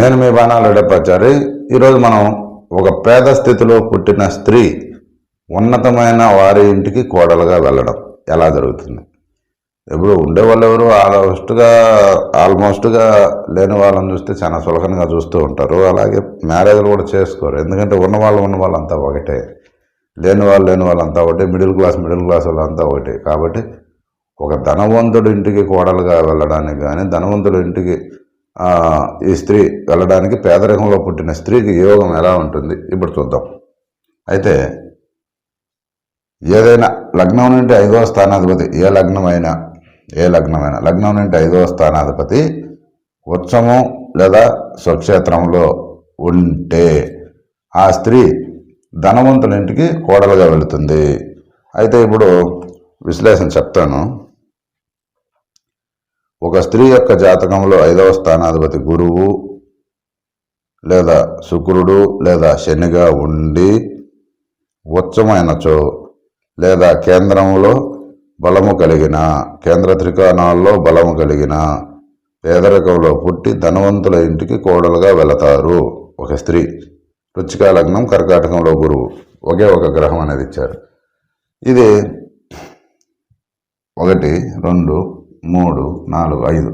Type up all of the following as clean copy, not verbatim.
నేను మీ బాణాల రెడ్డప్పాచారి. ఈరోజు మనం ఒక పేద స్థితిలో పుట్టిన స్త్రీ ఉన్నతమైన వారి ఇంటికి కోడలుగా వెళ్ళడం ఎలా జరుగుతుంది. ఇప్పుడు ఉండేవాళ్ళు ఎవరు ఆల్మోస్ట్గా లేని వాళ్ళని చూస్తే చాలా సులభంగా చూస్తూ ఉంటారు. అలాగే మ్యారేజ్లు కూడా చేసుకోరు. ఎందుకంటే ఉన్న వాళ్ళంతా ఒకటే, లేని వాళ్ళంతా ఒకటే, మిడిల్ క్లాస్ వాళ్ళంతా ఒకటే. కాబట్టి ఒక ధనవంతుడి ఇంటికి కోడలుగా వెళ్ళడానికి కానీ, ధనవంతుడి ఇంటికి ఈ స్త్రీ వెళ్ళడానికి పేదరికంలో పుట్టిన స్త్రీకి యోగం ఎలా ఉంటుంది ఇప్పుడు చూద్దాం. అయితే ఏదైనా లగ్నం నుండి 5వ స్థానాధిపతి ఏ లగ్నమైనా లగ్నం నుండి 5వ స్థానాధిపతి ఉత్సవం లేదా స్వక్షేత్రంలో ఉంటే ఆ స్త్రీ ధనవంతుల ఇంటికి కోడలుగా వెళుతుంది. అయితే ఇప్పుడు విశ్లేషణ చెప్తాను. ఒక స్త్రీ యొక్క జాతకంలో 5వ స్థానాధిపతి గురువు లేదా శుక్రుడు లేదా శనిగా ఉండి ఉచ్చమైనచో లేదా కేంద్రంలో బలము కలిగిన, కేంద్ర త్రికోణాల్లో బలము కలిగిన పేదరికంలో పుట్టి ధనవంతుల ఇంటికి కోడలుగా వెళతారు ఒక స్త్రీ. వృశ్చిక లగ్నం, కర్కాటకంలో గురువు, ఒకే ఒక గ్రహం అనేది ఇచ్చారు. ఇది 1, 2, 3, 4, 5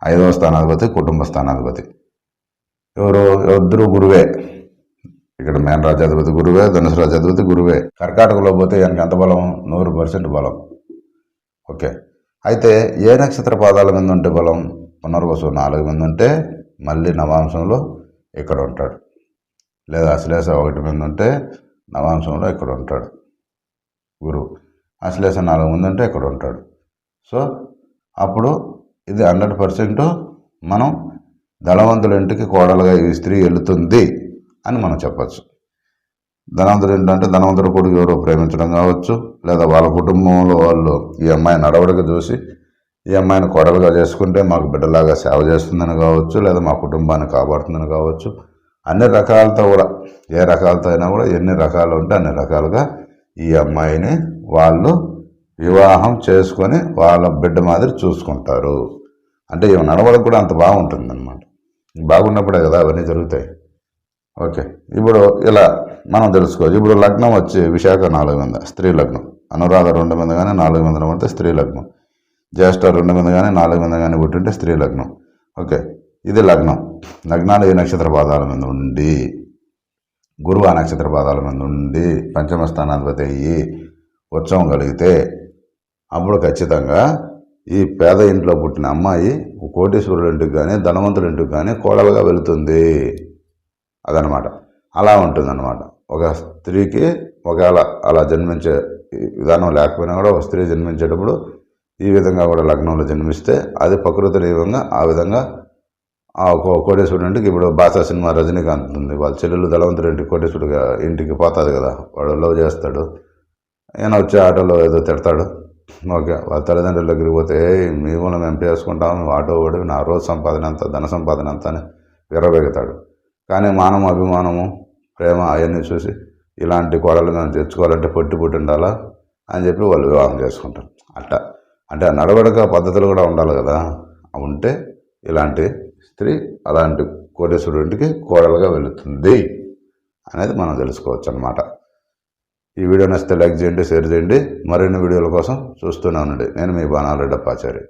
5వ స్థానాధిపతి కుటుంబ స్థానాధిపతి ఎవరు? ఇద్దరు గురువే. ఇక్కడ మేన రాజ్యాధిపతి గురువే, ధనుసు రాజ్యాధిపతి గురువే. కర్కాటకంలో పోతే ఆయనకి ఎంత బలం? 100% బలం. ఓకే. అయితే ఏ నక్షత్ర పాదాల మీద ఉంటే బలం? పునర్వసు 4 మీద ఉంటే మళ్ళీ నవాంశంలో ఇక్కడ ఉంటాడు, లేదా అశ్లేష 1 మీద ఉంటే నవాంశంలో ఇక్కడ ఉంటాడు గురువు. అశ్లేష 4 మీద ఉంటే ఇక్కడ ఉంటాడు. సో అప్పుడు ఇది 100% మనం ధనవంతుల ఇంటికి కోడలుగా ఈ స్త్రీ వెళుతుంది అని మనం చెప్పచ్చు. ధనవంతుడు ఏంటంటే ధనవంతుడు కొడుకు ఎవరో ప్రేమించడం కావచ్చు, లేదా వాళ్ళ కుటుంబంలో వాళ్ళు ఈ అమ్మాయి నడవడిక చూసి ఈ అమ్మాయిని కోడలుగా చేసుకుంటే మాకు బిడ్డలాగా సేవ చేస్తుందని కావచ్చు, లేదా మా కుటుంబాన్ని కాపాడుతుందని కావచ్చు. అన్ని రకాలతో కూడా, ఏ రకాలతో అయినా కూడా ఎన్ని రకాలు ఉంటే అన్ని రకాలుగా ఈ అమ్మాయిని వాళ్ళు వివాహం చేసుకొని వాళ్ళ బిడ్డ మాదిరి చూసుకుంటారు. అంటే ఈ నడవడిక కూడా అంత బాగుంటుంది అన్నమాట. బాగున్నప్పుడే కదా అవన్నీ జరుగుతాయి. ఓకే. ఇప్పుడు ఇలా మనం తెలుసుకోవచ్చు. ఇప్పుడు లగ్నం వచ్చి విశాఖ 4 మీద స్త్రీ లగ్నం, అనురాధ 2 మీద కానీ 4 మీద పడితే స్త్రీ లగ్నం, జ్యేష్ఠ 2 మీద కానీ 4 మీద కానీ పుట్టింటే స్త్రీ లగ్నం. ఓకే. ఇది లగ్నం. లగ్నాలు ఏ నక్షత్ర పాదాల మీద ఉండి, గురువు ఆ నక్షత్ర పాదాల మీద ఉండి పంచమ స్థానాధిపతి అయ్యి ఉత్సవం కలిగితే అప్పుడు ఖచ్చితంగా ఈ పేద ఇంట్లో పుట్టిన అమ్మాయి కోటీశ్వరుల ఇంటికి కానీ ధనవంతుల ఇంటికి కానీ కోడలుగా వెళుతుంది. అదనమాట. అలా ఉంటుందన్నమాట. ఒక స్త్రీకి ఒకవేళ అలా జన్మించే విధానం లేకపోయినా కూడా ఒక స్త్రీ జన్మించేటప్పుడు ఈ విధంగా కూడా లగ్నంలో జన్మిస్తే అది ప్రకృతి నియమంగా ఆ విధంగా ఆ కోటేశ్వరుడి ఇంటికి, ఇప్పుడు బాసా సినిమా రజనీకాంత్ ఉంది, వాళ్ళ చెల్లెలు ధనవంతుడి ఇంటికి కోటేశ్వరుడిగా ఇంటికి పోతుంది కదా, వాడు లవ్ చేస్తాడు, ఈయన వచ్చే ఆటోలో ఏదో తిడతాడు. ఓకే. వాళ్ళ తల్లిదండ్రుల దగ్గరికి పోతే మీ మూలం మేము చేసుకుంటాము, మేము ఆటో ఓడి నా రోజు సంపాదన అంత, ధన సంపాదన అంత అని విర్రవేగుతాడు. కానీ మానము, అభిమానము, ప్రేమ అవన్నీ చూసి ఇలాంటి కోడలు మేము తెచ్చుకోవాలంటే పొట్టి ఉండాలా అని చెప్పి వాళ్ళు వివాహం చేసుకుంటారు. అట్లా అంటే ఆ నడవడిక పద్ధతులు కూడా ఉండాలి కదా. ఉంటే ఇలాంటి స్త్రీ అలాంటి కోటేశ్వరుడి ఇంటికి కోడలుగా వెళుతుంది అనేది మనం తెలుసుకోవచ్చు అన్నమాట. ఈ వీడియో నచ్చితే లైక్ చేయండి, షేర్ చేయండి. మరిన్ని వీడియోల కోసం చూస్తూనే ఉండండి. నేను మీ బాణాల రెడ్డప్పాచారి.